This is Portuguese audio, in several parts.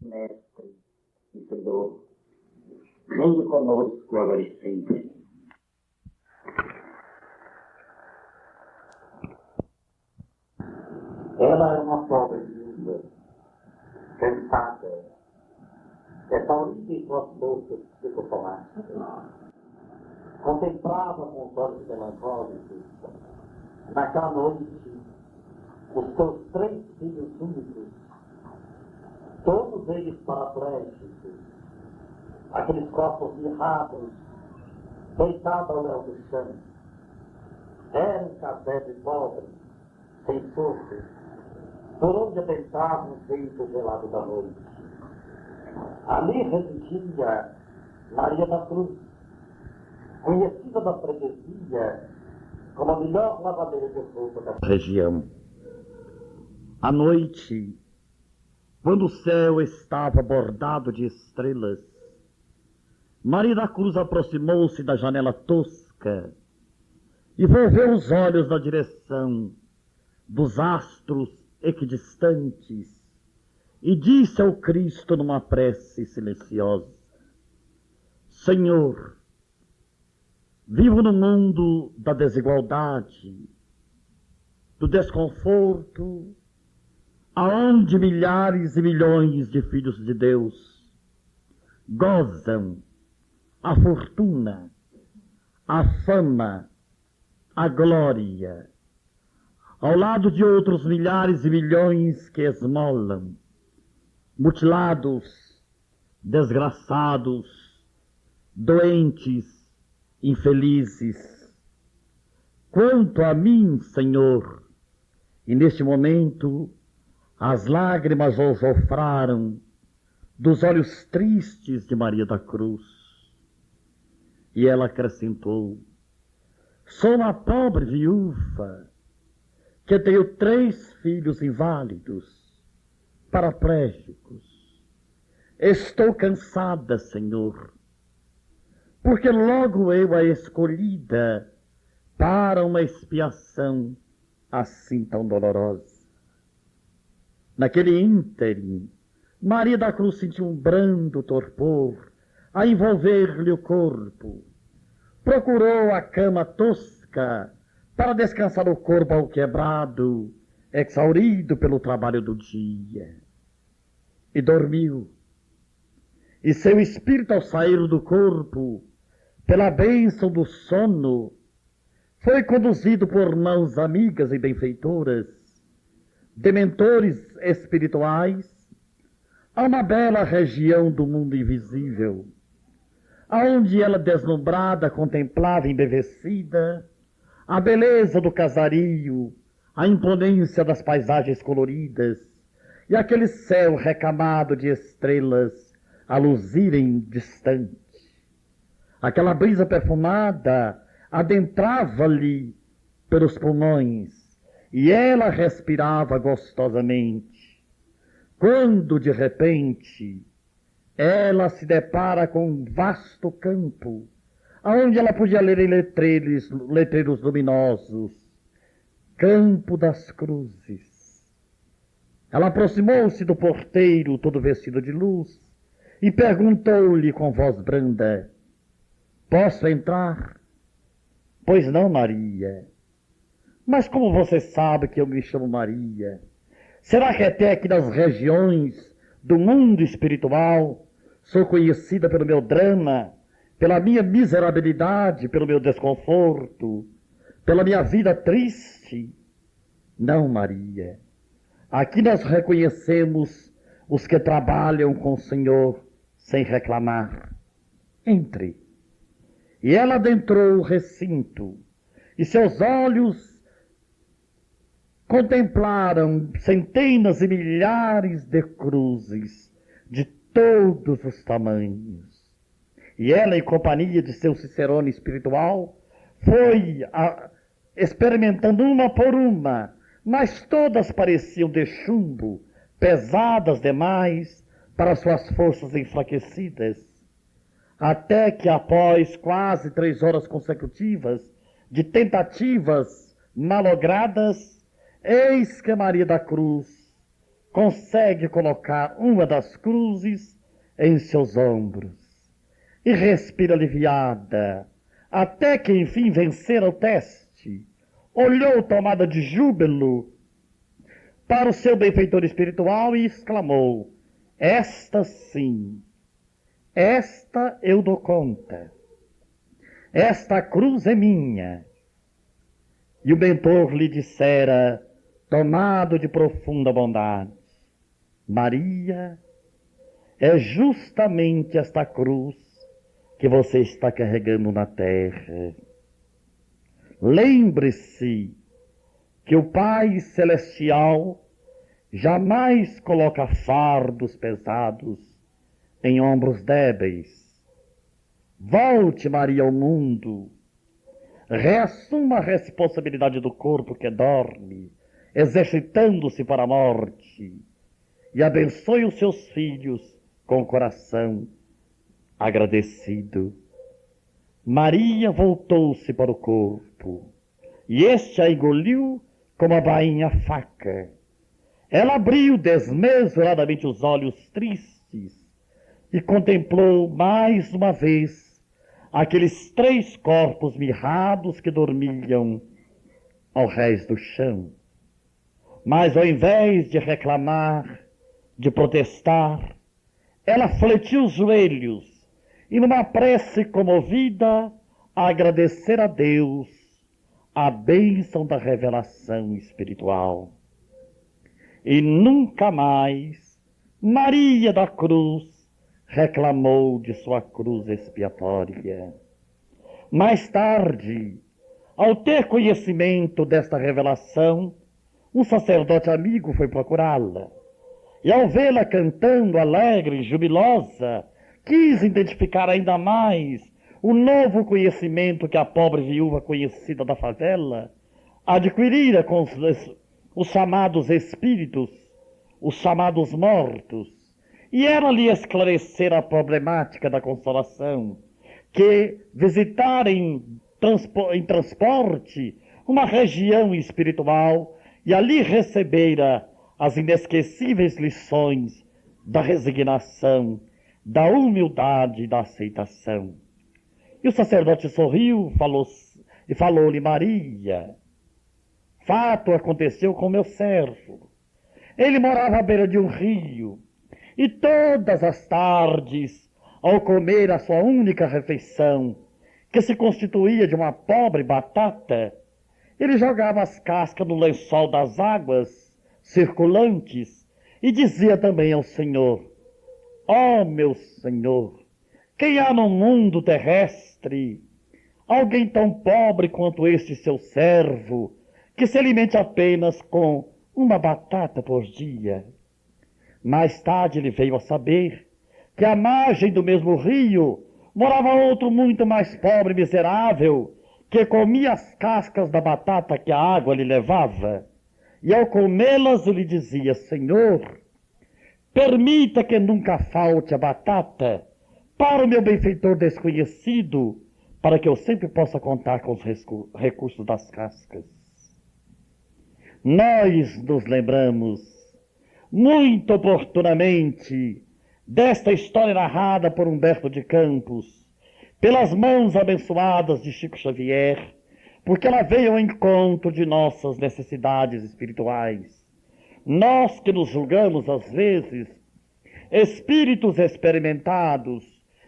Mestre e Senhor, venha conosco agora e sempre. Ela era uma pobre viúva, cansada. Essa origem suas bolsas psicossomáticas. Contemplava com os olhos melancólicos, naquela noite, os seus 3 filhos únicos, todos eles paraplégicos, aqueles corpos mirrados, deitados ao léu do chão. Era um casebre pobre, sem força, por onde atentava o vento gelado da noite. Ali residia Maria da Cruz, conhecida da freguesia como a melhor lavadeira de roupa da região. À noite, quando o céu estava bordado de estrelas, Maria da Cruz aproximou-se da janela tosca e volveu os olhos na direção dos astros equidistantes e disse ao Cristo numa prece silenciosa: Senhor, vivo no mundo da desigualdade, do desconforto, aonde milhares e milhões de filhos de Deus gozam a fortuna, a fama, a glória, ao lado de outros milhares e milhões que esmolam, mutilados, desgraçados, doentes, infelizes. Quanto a mim, Senhor, e neste momento as lágrimas osofraram dos olhos tristes de Maria da Cruz. E ela acrescentou: sou uma pobre viúva que tenho 3 filhos inválidos, paraplégicos. Estou cansada, Senhor, porque logo eu a escolhida para uma expiação assim tão dolorosa. Naquele ínterim, Maria da Cruz sentiu um brando torpor a envolver-lhe o corpo. Procurou a cama tosca para descansar o corpo alquebrado, exaurido pelo trabalho do dia. E dormiu. E seu espírito, ao sair do corpo, pela bênção do sono, foi conduzido por mãos amigas e benfeitoras, de mentores espirituais, a uma bela região do mundo invisível, aonde ela, deslumbrada, contemplava embevecida a beleza do casario, a imponência das paisagens coloridas e aquele céu recamado de estrelas a luzirem distante. Aquela brisa perfumada adentrava-lhe pelos pulmões e ela respirava gostosamente, quando de repente ela se depara com um vasto campo, onde ela podia ler em letreiros luminosos: Campo das Cruzes. Ela aproximou-se do porteiro, todo vestido de luz, e perguntou-lhe com voz branda: posso entrar? Pois não, Maria. Mas como você sabe que eu me chamo Maria? Será que até aqui nas regiões do mundo espiritual sou conhecida pelo meu drama, pela minha miserabilidade, pelo meu desconforto, pela minha vida triste? Não, Maria. Aqui nós reconhecemos os que trabalham com o Senhor sem reclamar. Entre. E ela adentrou o recinto, e seus olhos contemplaram centenas e milhares de cruzes de todos os tamanhos. E ela, em companhia de seu cicerone espiritual, foi experimentando uma por uma, mas todas pareciam de chumbo, pesadas demais para suas forças enfraquecidas. Até que, após quase 3 horas consecutivas de tentativas malogradas, eis que Maria da Cruz consegue colocar uma das cruzes em seus ombros e respira aliviada, até que enfim vencera o teste. Olhou tomada de júbilo para o seu benfeitor espiritual e exclamou: esta sim, esta eu dou conta, esta cruz é minha. E o bentor lhe dissera, tomado de profunda bondade: Maria, é justamente esta cruz que você está carregando na terra. Lembre-se que o Pai Celestial jamais coloca fardos pesados em ombros débeis. Volte, Maria, ao mundo. Reassuma a responsabilidade do corpo que dorme, exercitando-se para a morte, e abençoe os seus filhos com o coração agradecido. Maria voltou-se para o corpo, e este a engoliu como a bainha faca. Ela abriu desmesuradamente os olhos tristes e contemplou mais uma vez aqueles 3 corpos mirrados que dormiam ao rés do chão. Mas ao invés de reclamar, de protestar, ela fletiu os joelhos e numa prece comovida a agradecer a Deus a bênção da revelação espiritual. E nunca mais Maria da Cruz reclamou de sua cruz expiatória. Mais tarde, ao ter conhecimento desta revelação, um sacerdote amigo foi procurá-la. E ao vê-la cantando alegre e jubilosa, quis identificar ainda mais o novo conhecimento que a pobre viúva conhecida da favela adquirira com os chamados espíritos, os chamados mortos. E ela lhe esclarecer a problemática da consolação, que visitar em transporte uma região espiritual e ali recebera as inesquecíveis lições da resignação, da humildade e da aceitação. E o sacerdote sorriu e falou-lhe: Maria, fato aconteceu com meu servo. Ele morava à beira de um rio, e todas as tardes, ao comer a sua única refeição, que se constituía de uma pobre batata, ele jogava as cascas no lençol das águas circulantes e dizia também ao Senhor: ó meu Senhor, quem há no mundo terrestre alguém tão pobre quanto este seu servo, que se alimente apenas com uma batata por dia? Mais tarde ele veio a saber que à margem do mesmo rio morava outro muito mais pobre e miserável, que comia as cascas da batata que a água lhe levava, e ao comê-las ele dizia: Senhor, permita que nunca falte a batata para o meu benfeitor desconhecido, para que eu sempre possa contar com os recursos das cascas. Nós nos lembramos muito oportunamente desta história narrada por Humberto de Campos, pelas mãos abençoadas de Chico Xavier, porque ela veio ao encontro de nossas necessidades espirituais. Nós que nos julgamos, às vezes, espíritos experimentados,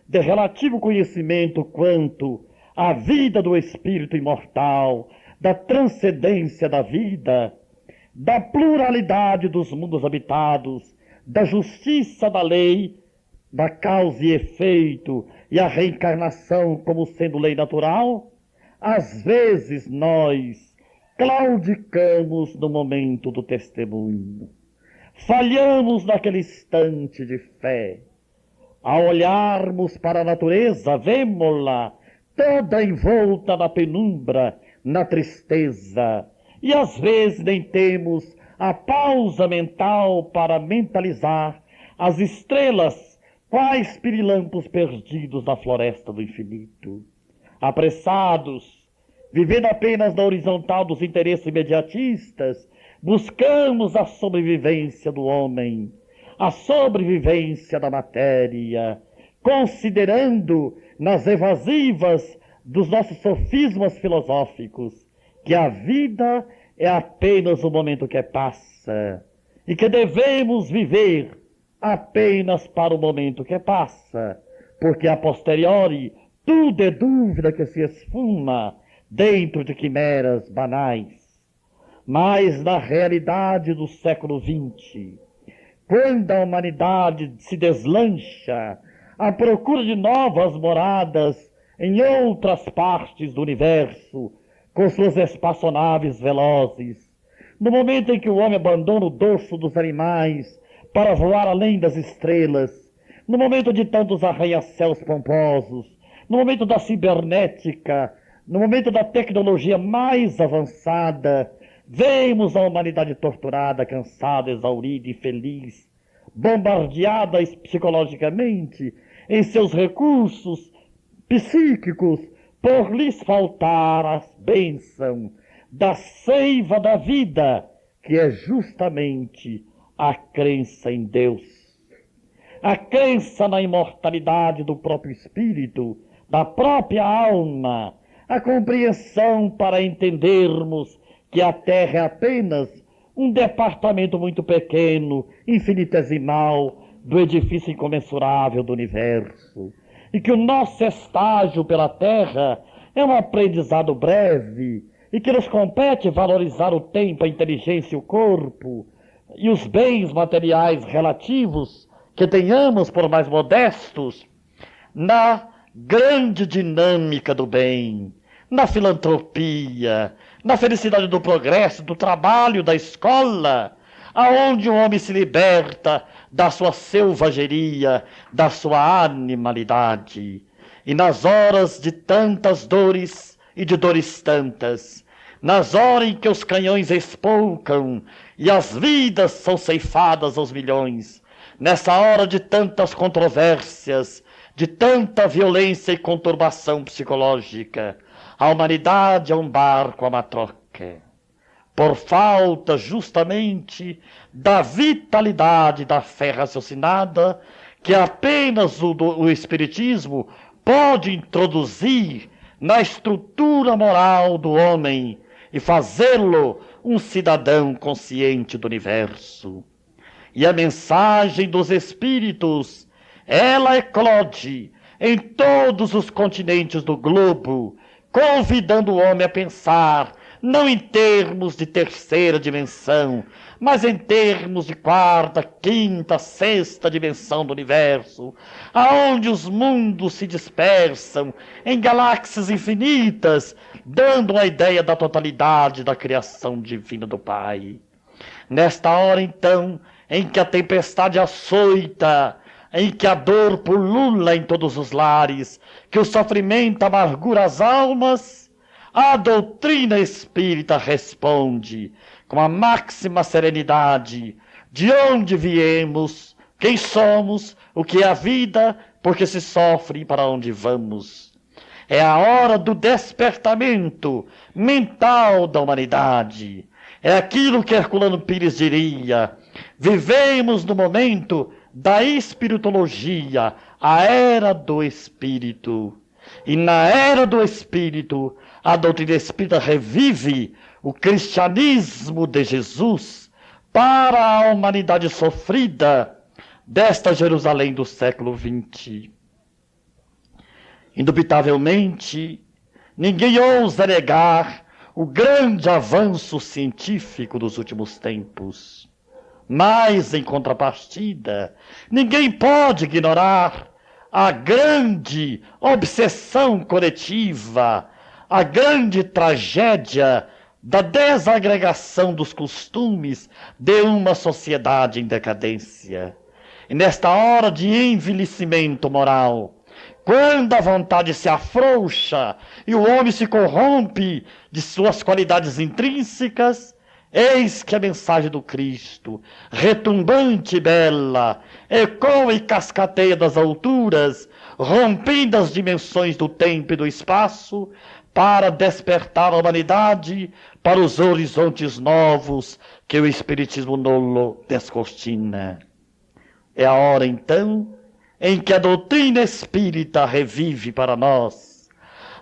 de relativo conhecimento quanto à vida do espírito imortal, da transcendência da vida, da pluralidade dos mundos habitados, da justiça da lei, da causa e efeito e a reencarnação como sendo lei natural, às vezes nós claudicamos no momento do testemunho, falhamos naquele instante de fé. Ao olharmos para a natureza, vemo-la toda envolta na penumbra, na tristeza, e às vezes nem temos a pausa mental para mentalizar as estrelas, quais pirilampos perdidos na floresta do infinito. Apressados, vivendo apenas na horizontal dos interesses imediatistas, buscamos a sobrevivência do homem, a sobrevivência da matéria, considerando nas evasivas dos nossos sofismas filosóficos que a vida é apenas o momento que passa e que devemos viver apenas para o momento que passa, porque a posteriori tudo é dúvida que se esfuma dentro de quimeras banais. Mas na realidade do século XX, quando a humanidade se deslancha à procura de novas moradas em outras partes do universo, com suas espaçonaves velozes, no momento em que o homem abandona o dorso dos animais para voar além das estrelas, no momento de tantos arranha-céus pomposos, no momento da cibernética, no momento da tecnologia mais avançada, vemos a humanidade torturada, cansada, exaurida, infeliz, bombardeada psicologicamente em seus recursos psíquicos por lhes faltar a bênção da seiva da vida, que é justamente a crença em Deus. A crença na imortalidade do próprio espírito, da própria alma, a compreensão para entendermos que a Terra é apenas um departamento muito pequeno, infinitesimal, do edifício incomensurável do universo, e que o nosso estágio pela Terra é um aprendizado breve, e que nos compete valorizar o tempo, a inteligência e o corpo, e os bens materiais relativos que tenhamos, por mais modestos, na grande dinâmica do bem, na filantropia, na felicidade do progresso, do trabalho, da escola, aonde o homem se liberta da sua selvageria, da sua animalidade. E nas horas de tantas dores e de dores tantas, nas horas em que os canhões espolcam e as vidas são ceifadas aos milhões, nessa hora de tantas controvérsias, de tanta violência e conturbação psicológica, a humanidade é um barco a matroca, por falta justamente da vitalidade da fé raciocinada que apenas o Espiritismo pode introduzir na estrutura moral do homem e fazê-lo um cidadão consciente do universo. E a mensagem dos Espíritos, ela eclode em todos os continentes do globo, convidando o homem a pensar, não em termos de terceira dimensão, mas em termos de quarta, quinta, sexta dimensão do universo, aonde os mundos se dispersam em galáxias infinitas, dando uma ideia da totalidade da criação divina do Pai. Nesta hora, então, em que a tempestade açoita, em que a dor pulula em todos os lares, que o sofrimento amargura as almas, a doutrina espírita responde com a máxima serenidade: de onde viemos, quem somos, o que é a vida, porque se sofre e para onde vamos. É a hora do despertamento mental da humanidade. É aquilo que Herculano Pires diria: vivemos no momento da espiritologia, a era do espírito. E na era do espírito, a doutrina espírita revive o cristianismo de Jesus para a humanidade sofrida desta Jerusalém do século XX. Indubitavelmente, ninguém ousa negar o grande avanço científico dos últimos tempos. Mas, em contrapartida, ninguém pode ignorar a grande obsessão coletiva, a grande tragédia da desagregação dos costumes de uma sociedade em decadência. E nesta hora de envelhecimento moral, quando a vontade se afrouxa e o homem se corrompe de suas qualidades intrínsecas, eis que a mensagem do Cristo, retumbante e bela, ecoa e cascateia das alturas, rompendo as dimensões do tempo e do espaço, para despertar a humanidade para os horizontes novos que o Espiritismo nolo descortina. É a hora, então, em que a doutrina espírita revive para nós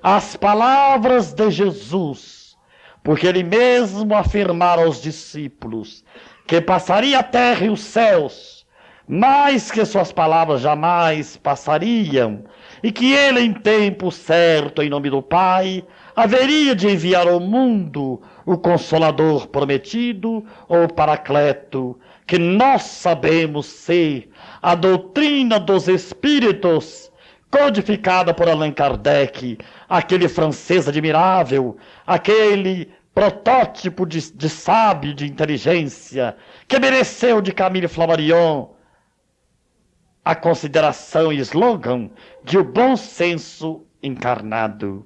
as palavras de Jesus, porque ele mesmo afirmara aos discípulos que passaria a terra e os céus, mas que suas palavras jamais passariam, e que ele, em tempo certo, em nome do Pai, haveria de enviar ao mundo o Consolador prometido, ou Paracleto, que nós sabemos ser a doutrina dos Espíritos, codificada por Allan Kardec, aquele francês admirável, aquele protótipo de sábio, de inteligência, que mereceu de Camille Flammarion a consideração e slogan de o bom senso encarnado.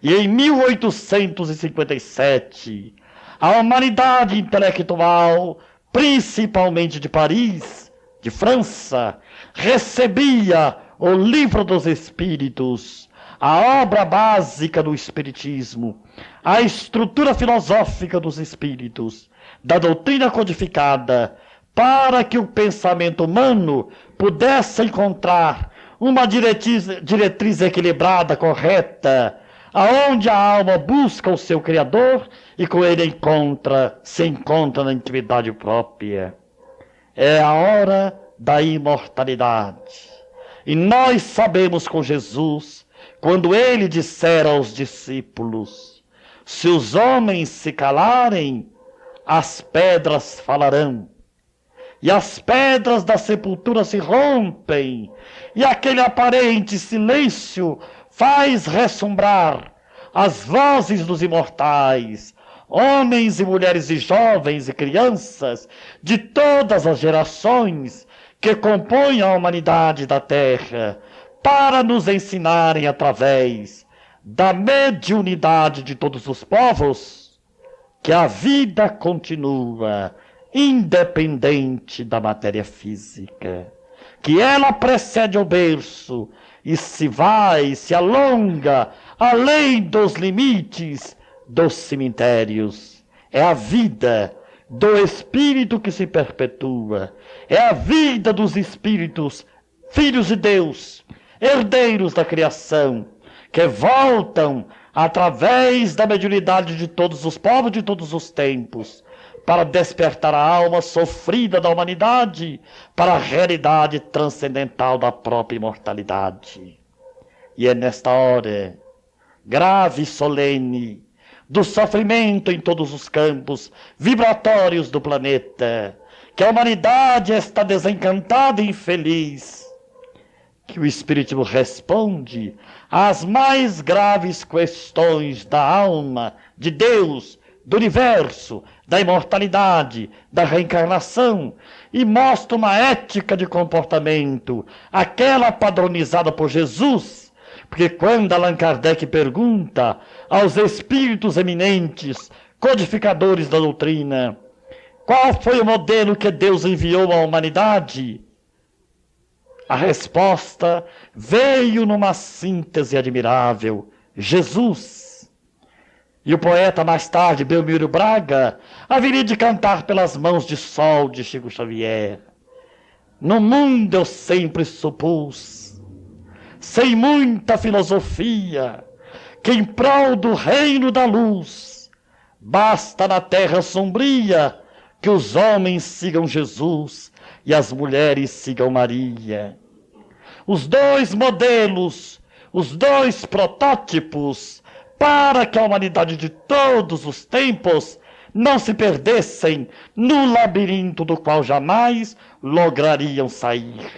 E em 1857, a humanidade intelectual, principalmente de Paris, de França, recebia o Livro dos Espíritos, a obra básica do Espiritismo, a estrutura filosófica dos Espíritos, da doutrina codificada, para que o pensamento humano pudesse encontrar uma diretriz equilibrada, correta, aonde a alma busca o seu Criador e com ele se encontra na intimidade própria. É a hora da imortalidade. E nós sabemos com Jesus, quando ele dissera aos discípulos: se os homens se calarem, as pedras falarão. E as pedras da sepultura se rompem, e aquele aparente silêncio faz ressombrar as vozes dos imortais, homens e mulheres e jovens e crianças de todas as gerações que compõem a humanidade da Terra, para nos ensinarem através da mediunidade de todos os povos que a vida continua independente da matéria física, que ela precede o berço e se alonga além dos limites dos cemitérios. É a vida do espírito que se perpetua, é a vida dos espíritos, filhos de Deus, herdeiros da criação, que voltam através da mediunidade de todos os povos de todos os tempos, para despertar a alma sofrida da humanidade para a realidade transcendental da própria imortalidade. E é nesta hora, grave e solene, do sofrimento em todos os campos vibratórios do planeta, que a humanidade está desencantada e infeliz, que o Espiritismo responde às mais graves questões da alma, de Deus, do universo, da imortalidade, da reencarnação, e mostra uma ética de comportamento, aquela padronizada por Jesus, porque quando Allan Kardec pergunta aos espíritos eminentes, codificadores da doutrina, qual foi o modelo que Deus enviou à humanidade? A resposta veio numa síntese admirável: Jesus. E o poeta, mais tarde, Belmiro Braga, haveria de cantar pelas mãos de sol de Chico Xavier: no mundo eu sempre supus, sem muita filosofia, que em prol do reino da luz, basta na terra sombria que os homens sigam Jesus e as mulheres sigam Maria. Os dois modelos, os dois protótipos, para que a humanidade de todos os tempos não se perdessem no labirinto do qual jamais lograriam sair.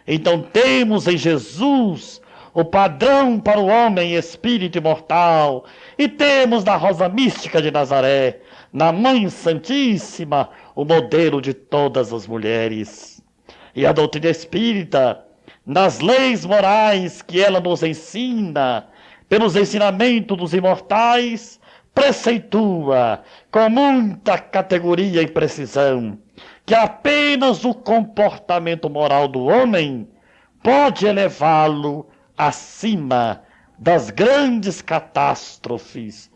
Então temos em Jesus o padrão para o homem espírito imortal, e temos na Rosa Mística de Nazaré, na Mãe Santíssima, o modelo de todas as mulheres. E a doutrina espírita, nas leis morais que ela nos ensina, pelos ensinamentos dos imortais, preceitua com muita categoria e precisão que apenas o comportamento moral do homem pode elevá-lo acima das grandes catástrofes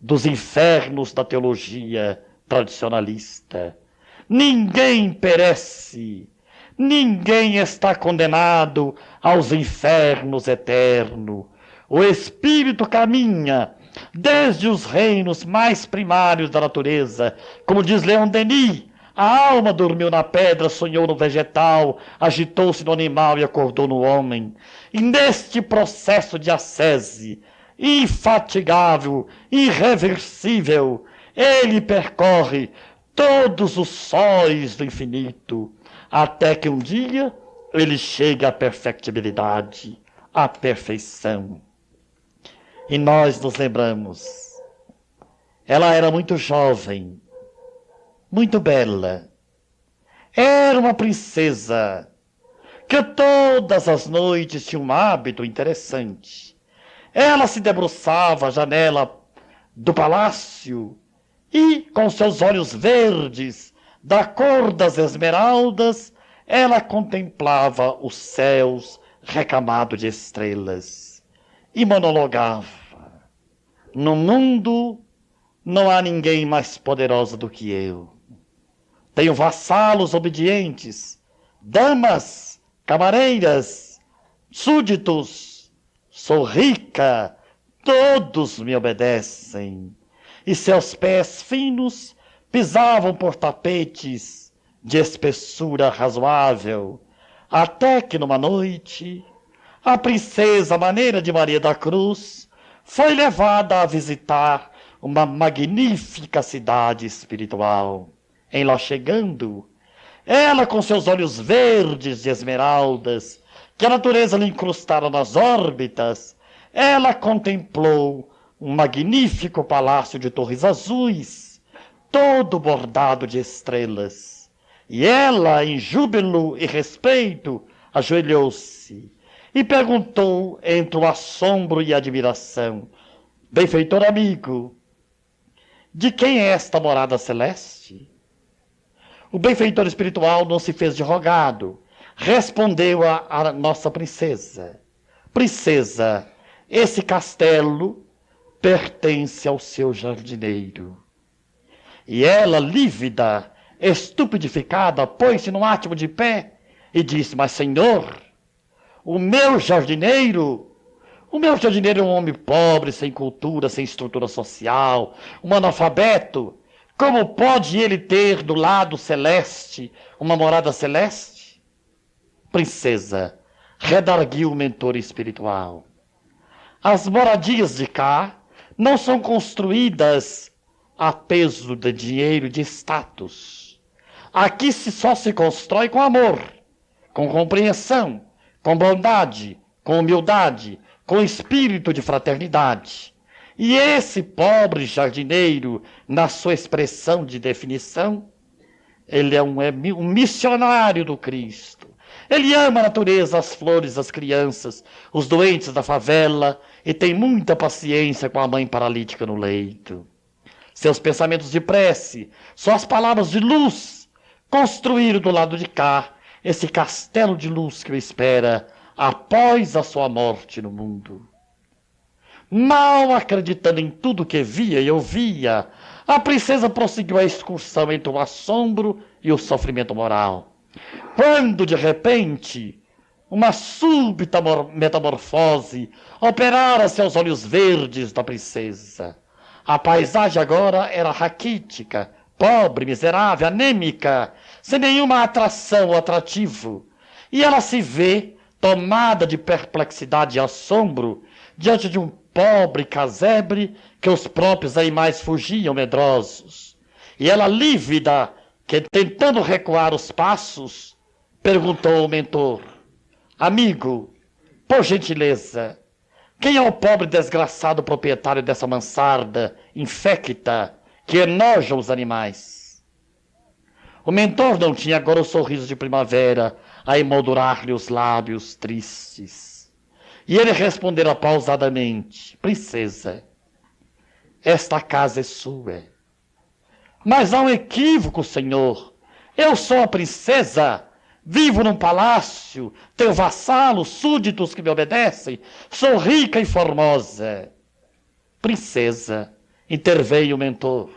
dos infernos da teologia tradicionalista. Ninguém perece, ninguém está condenado aos infernos eternos. O espírito caminha desde os reinos mais primários da natureza. Como diz Leon Denis, a alma dormiu na pedra, sonhou no vegetal, agitou-se no animal e acordou no homem. E neste processo de ascese, infatigável, irreversível, ele percorre todos os sóis do infinito, até que um dia ele chega à perfectibilidade, à perfeição. E nós nos lembramos, ela era muito jovem, muito bela, era uma princesa, que todas as noites tinha um hábito interessante. Ela se debruçava à janela do palácio e, com seus olhos verdes, da cor das esmeraldas, ela contemplava os céus recamados de estrelas e monologava: no mundo não há ninguém mais poderoso do que eu. Tenho vassalos obedientes, damas, camareiras, súditos. Sou rica, todos me obedecem. E seus pés finos pisavam por tapetes de espessura razoável, até que numa noite, a princesa, à maneira de Maria da Cruz, foi levada a visitar uma magnífica cidade espiritual. Em lá chegando, ela, com seus olhos verdes de esmeraldas, que a natureza lhe incrustara nas órbitas, ela contemplou um magnífico palácio de torres azuis, todo bordado de estrelas. E ela, em júbilo e respeito, ajoelhou-se e perguntou entre o assombro e a admiração: benfeitor amigo, de quem é esta morada celeste? O benfeitor espiritual não se fez de rogado. Respondeu a nossa princesa: princesa, esse castelo pertence ao seu jardineiro. E ela, lívida, estupidificada, pôs-se num átimo de pé e disse: mas senhor, o meu jardineiro é um homem pobre, sem cultura, sem estrutura social, um analfabeto. Como pode ele ter do lado celeste uma morada celeste? Princesa, redarguiu o mentor espiritual, as moradias de cá não são construídas a peso de dinheiro e de status. Aqui só se constrói com amor, com compreensão, com bondade, com humildade, com espírito de fraternidade. E esse pobre jardineiro, na sua expressão de definição, ele é um missionário do Cristo. Ele ama a natureza, as flores, as crianças, os doentes da favela e tem muita paciência com a mãe paralítica no leito. Seus pensamentos de prece, suas palavras de luz, construíram do lado de cá esse castelo de luz que o espera após a sua morte no mundo. Mal acreditando em tudo que via e ouvia, a princesa prosseguiu a excursão entre o assombro e o sofrimento moral. Quando, de repente, uma súbita metamorfose operara seus olhos verdes da princesa. A paisagem agora era raquítica, pobre, miserável, anêmica, sem nenhuma atração ou atrativo. E ela se vê, tomada de perplexidade e assombro, diante de um pobre casebre que os próprios animais fugiam medrosos. E ela, lívida, que tentando recuar os passos, perguntou ao mentor: amigo, por gentileza, quem é o pobre desgraçado proprietário dessa mansarda infecta que enoja os animais? O mentor não tinha agora o sorriso de primavera a emoldurar-lhe os lábios tristes. E ele respondera pausadamente: princesa, esta casa é sua. Mas há um equívoco, senhor. Eu sou a princesa, vivo num palácio, tenho vassalos, súditos que me obedecem, sou rica e formosa. Princesa, interveio o mentor.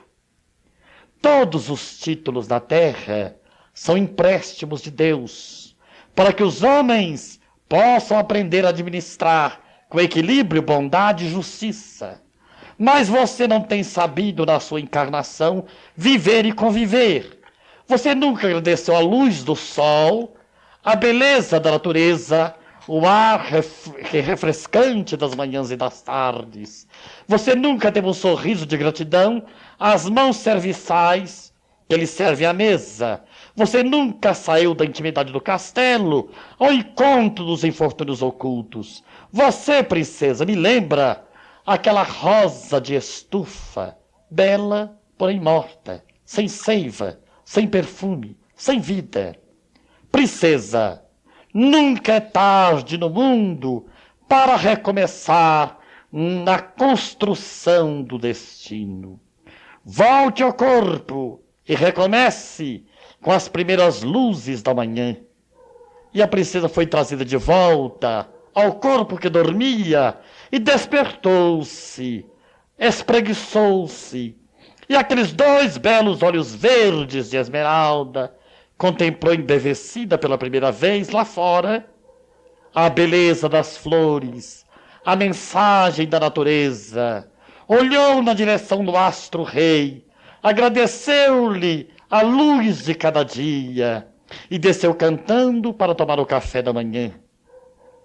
Todos os títulos da terra são empréstimos de Deus, para que os homens possam aprender a administrar com equilíbrio, bondade e justiça. Mas você não tem sabido, na sua encarnação, viver e conviver. Você nunca agradeceu a luz do sol, a beleza da natureza, o ar refrescante das manhãs e das tardes. Você nunca teve um sorriso de gratidão às mãos serviçais que lhe servem à mesa. Você nunca saiu da intimidade do castelo ao encontro dos infortúnios ocultos. Você, princesa, me lembra aquela rosa de estufa, bela, porém morta, sem seiva, sem perfume, sem vida. Princesa, nunca é tarde no mundo para recomeçar na construção do destino. Volte ao corpo e recomece com as primeiras luzes da manhã. E a princesa foi trazida de volta ao corpo que dormia e despertou-se, espreguiçou-se, e aqueles 2 belos olhos verdes de esmeralda contemplou embevecida pela primeira vez lá fora a beleza das flores, a mensagem da natureza, olhou na direção do astro-rei, agradeceu-lhe a luz de cada dia e desceu cantando para tomar o café da manhã.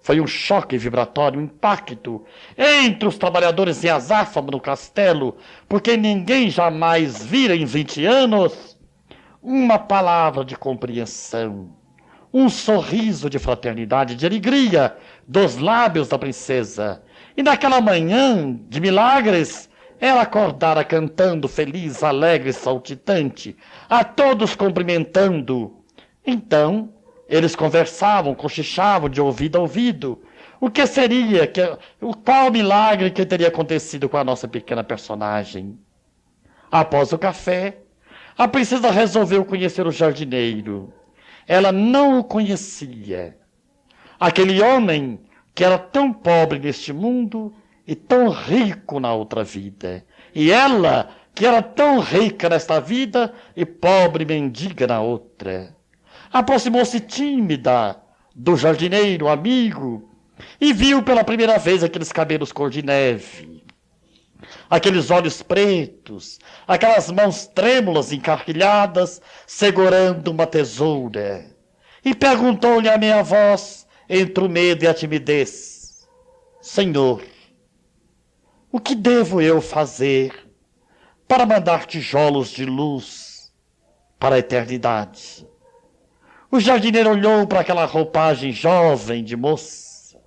Foi um choque vibratório, um impacto entre os trabalhadores em azáfama no castelo, porque ninguém jamais vira em 20 anos uma palavra de compreensão, um sorriso de fraternidade, de alegria dos lábios da princesa. E naquela manhã de milagres, ela acordara cantando, feliz, alegre, saltitante, a todos cumprimentando. Então, eles conversavam, cochichavam de ouvido a ouvido. O que seria, qual milagre que teria acontecido com a nossa pequena personagem? Após o café, a princesa resolveu conhecer o jardineiro. Ela não o conhecia. Aquele homem que era tão pobre neste mundo e tão rico na outra vida. E ela, que era tão rica nesta vida e pobre mendiga na outra. Aproximou-se tímida do jardineiro, amigo, e viu pela primeira vez aqueles cabelos cor de neve, aqueles olhos pretos, aquelas mãos trêmulas, encarquilhadas, segurando uma tesoura. E perguntou-lhe a meia voz, entre o medo e a timidez: Senhor, o que devo eu fazer para mandar tijolos de luz para a eternidade? O jardineiro olhou para aquela roupagem jovem de moça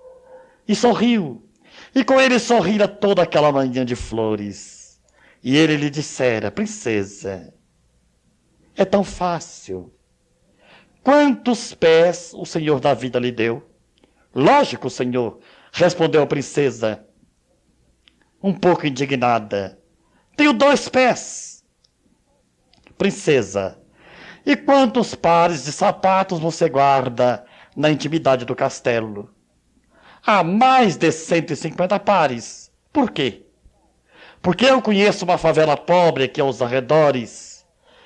e sorriu. E com ele sorrira toda aquela manhã de flores. E ele lhe dissera: princesa, é tão fácil. Quantos pés o Senhor da vida lhe deu? Lógico, Senhor, respondeu a princesa, um pouco indignada. Tenho 2 pés. Princesa, e quantos pares de sapatos você guarda na intimidade do castelo? Há mais de 150 pares. Por quê? Porque eu conheço uma favela pobre aqui aos arredores,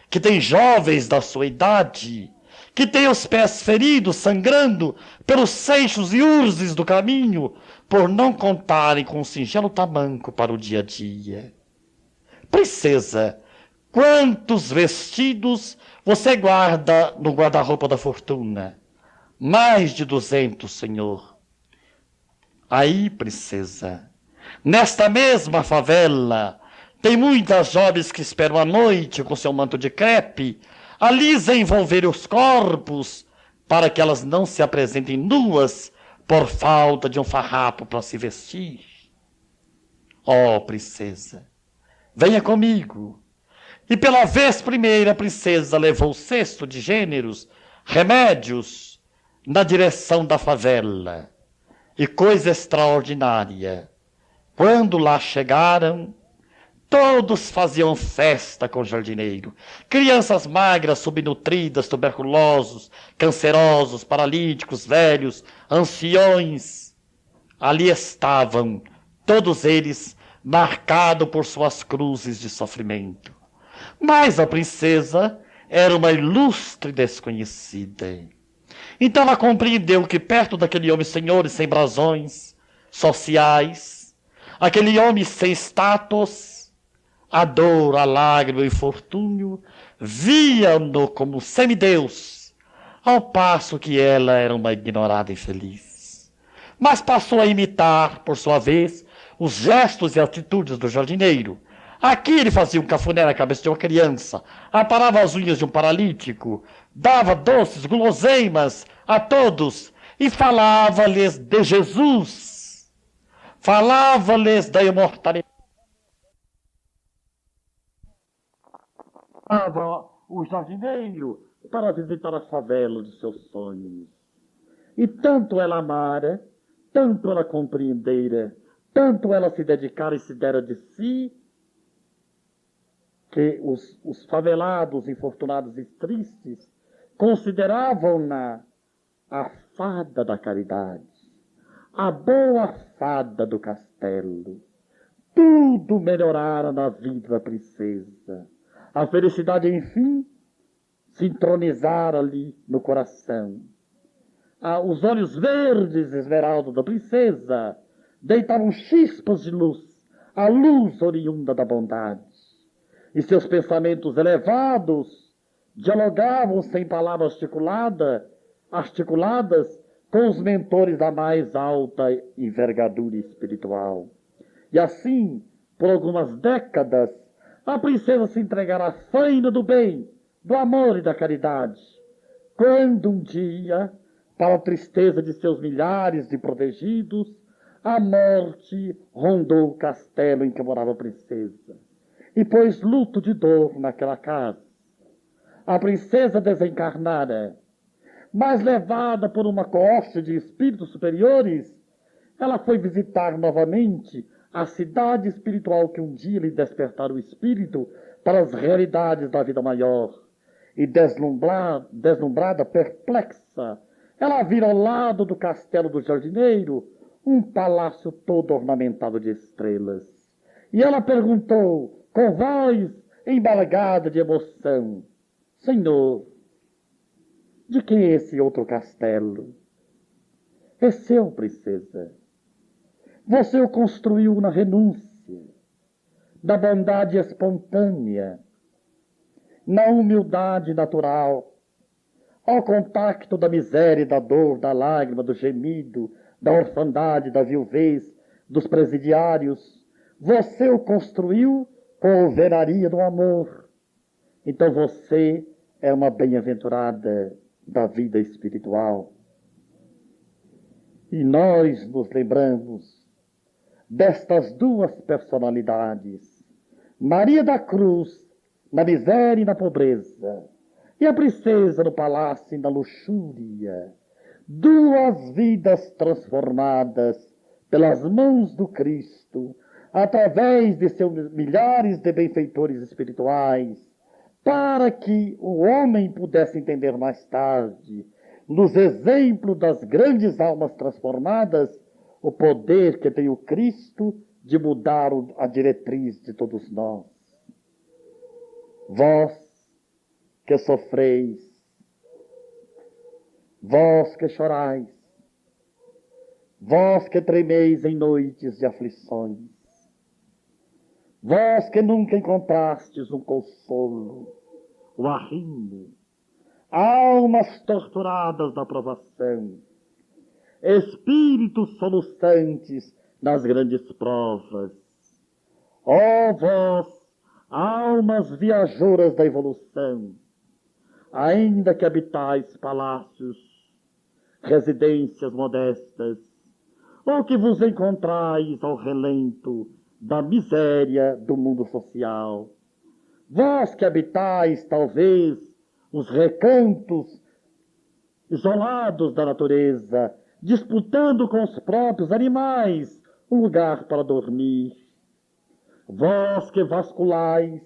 que tem jovens da sua idade, que tem os pés feridos, sangrando pelos seixos e urzes do caminho, por não contarem com um singelo tamanco para o dia a dia. Princesa, quantos vestidos você guarda no guarda-roupa da fortuna? Mais de 200, Senhor. Aí, princesa, nesta mesma favela, tem muitas jovens que esperam a noite com seu manto de crepe, a lisa envolver os corpos, para que elas não se apresentem nuas por falta de um farrapo para se vestir. Oh, princesa, venha comigo. E pela vez primeira, a princesa levou o cesto de gêneros, remédios, na direção da favela. E coisa extraordinária, quando lá chegaram, todos faziam festa com o jardineiro. Crianças magras, subnutridas, tuberculosos, cancerosos, paralíticos, velhos, anciões. Ali estavam, todos eles, marcado por suas cruzes de sofrimento. Mas a princesa era uma ilustre desconhecida. Então ela compreendeu que perto daquele homem senhor e sem brasões sociais, aquele homem sem status, a dor, a lágrima e o infortúnio viam-no como semideus, ao passo que ela era uma ignorada infeliz. Mas passou a imitar, por sua vez, os gestos e atitudes do jardineiro. Aqui ele fazia um cafuné na cabeça de uma criança, aparava as unhas de um paralítico, dava doces, guloseimas a todos e falava-lhes de Jesus, falava-lhes da imortalidade. O jardineiro para visitar a favela de seus sonhos. E tanto ela amara, tanto ela compreendera, tanto ela se dedicara e se dera de si, que os favelados, infortunados e tristes consideravam-na a fada da caridade, a boa fada do castelo. Tudo melhorara na vida da princesa. A felicidade, enfim, se entronizara-lhe no coração. Os olhos verdes esmeralda da princesa deitavam chispas de luz, a luz oriunda da bondade. E seus pensamentos elevados dialogavam sem palavras articuladas com os mentores da mais alta envergadura espiritual. E assim, por algumas décadas, a princesa se entregara à faina do bem, do amor e da caridade. Quando um dia, para a tristeza de seus milhares de protegidos, a morte rondou o castelo em que morava a princesa e pôs luto de dor naquela casa. A princesa desencarnara, mas levada por uma coorte de espíritos superiores, ela foi visitar novamente a cidade espiritual que um dia lhe despertara o espírito para as realidades da vida maior. E deslumbrada, perplexa, ela vira ao lado do castelo do jardineiro um palácio todo ornamentado de estrelas. E ela perguntou, com voz embargada de emoção: Senhor, de quem é esse outro castelo? É seu, princesa. Você o construiu na renúncia, na bondade espontânea, na humildade natural, ao contacto da miséria, da dor, da lágrima, do gemido, da orfandade, da viuvez, dos presidiários. Você o construiu com a alvenaria do amor. Então você é uma bem-aventurada da vida espiritual. E nós nos lembramos destas duas personalidades, Maria da Cruz na miséria e na pobreza, e a princesa no palácio e na luxúria, duas vidas transformadas pelas mãos do Cristo, através de seus milhares de benfeitores espirituais, para que o homem pudesse entender mais tarde, nos exemplos das grandes almas transformadas, o poder que tem o Cristo de mudar a diretriz de todos nós. Vós que sofreis, vós que chorais, vós que tremeis em noites de aflições, vós que nunca encontrastes um consolo, o arrimo, almas torturadas da provação, espíritos soluçantes nas grandes provas, ó vós, almas viajoras da evolução, ainda que habitais palácios, residências modestas, ou que vos encontrais ao relento da miséria do mundo social, vós que habitais, talvez, os recantos isolados da natureza, disputando com os próprios animais um lugar para dormir, vós que vasculais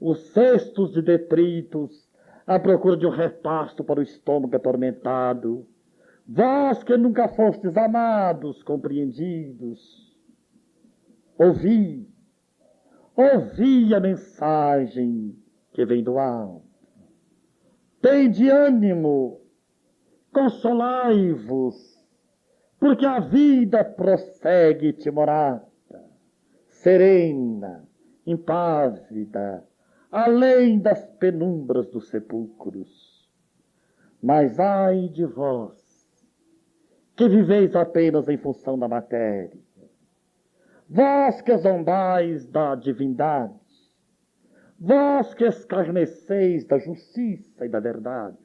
os cestos de detritos à procura de um repasto para o estômago atormentado, vós que nunca fostes amados, compreendidos, ouvi a mensagem que vem do alto. Tende ânimo, consolai-vos, porque a vida prossegue timorata, serena, impávida, além das penumbras dos sepulcros. Mas ai de vós, que viveis apenas em função da matéria, vós que zombais da divindade, vós que escarneceis da justiça e da verdade,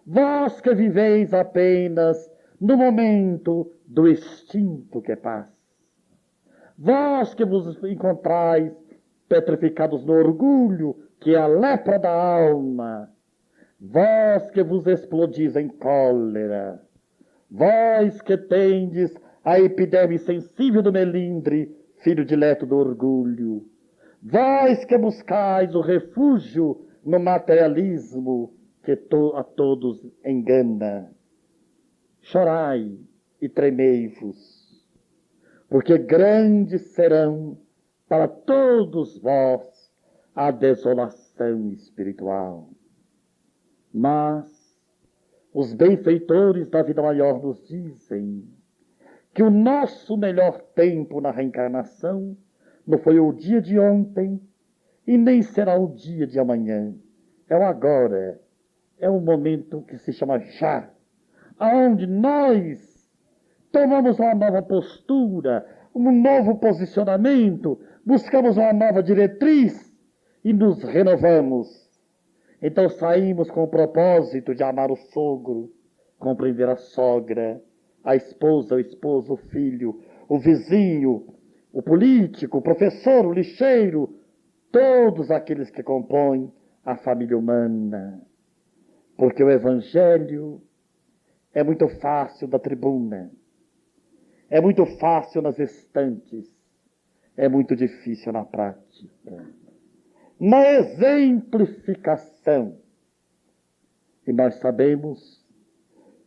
vós que viveis apenas no momento do extinto que passa, vós que vos encontrais petrificados no orgulho, que é a lepra da alma, vós que vos explodis em cólera, vós que tendes a epiderme sensível do melindre, filho dileto do orgulho, vós que buscais o refúgio no materialismo que a todos engana, chorai e tremei-vos, porque grandes serão para todos vós a desolação espiritual. Mas os benfeitores da vida maior nos dizem que o nosso melhor tempo na reencarnação não foi o dia de ontem e nem será o dia de amanhã. É o agora, é o momento que se chama já, aonde nós tomamos uma nova postura, um novo posicionamento, buscamos uma nova diretriz e nos renovamos. Então saímos com o propósito de amar o sogro, compreender a sogra, a esposa, o esposo, o filho, o vizinho, o político, o professor, o lixeiro, todos aqueles que compõem a família humana. Porque o evangelho é muito fácil da tribuna, é muito fácil nas estantes, é muito difícil na prática. Na exemplificação. E nós sabemos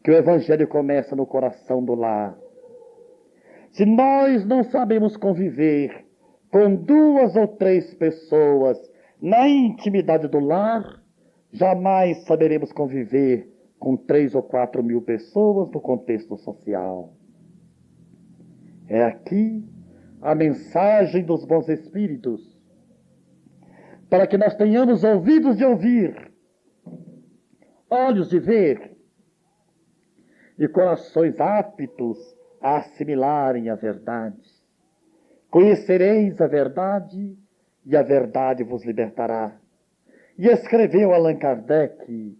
que o evangelho começa no coração do lar. Se nós não sabemos conviver com 2 ou 3 pessoas na intimidade do lar, jamais saberemos conviver com 3 ou 4 mil pessoas no contexto social. É aqui a mensagem dos bons espíritos, para que nós tenhamos ouvidos de ouvir, olhos de ver e corações aptos a assimilarem a verdade. Conhecereis a verdade e a verdade vos libertará. E escreveu Allan Kardec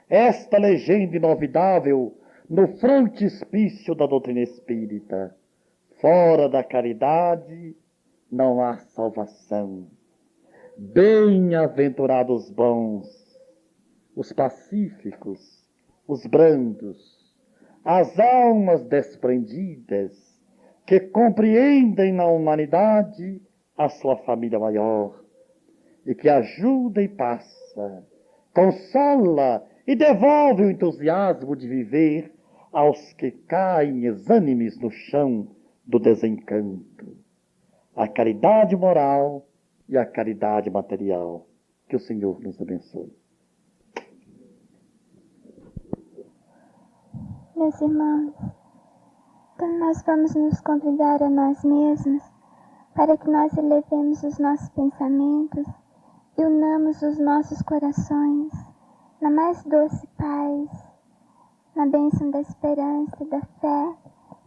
esta legenda inovidável no frontispício da doutrina espírita: fora da caridade não há salvação. Bem-aventurados os bons, os pacíficos, os brandos, as almas desprendidas, que compreendem na humanidade a sua família maior, e que ajuda e passa, consola e devolve o entusiasmo de viver aos que caem exânimes no chão do desencanto. A caridade moral e a caridade material. Que o Senhor nos abençoe. Meus irmãos, então nós vamos nos convidar a nós mesmos para que nós elevemos os nossos pensamentos e unamos os nossos corações na mais doce paz, na bênção da esperança, da fé,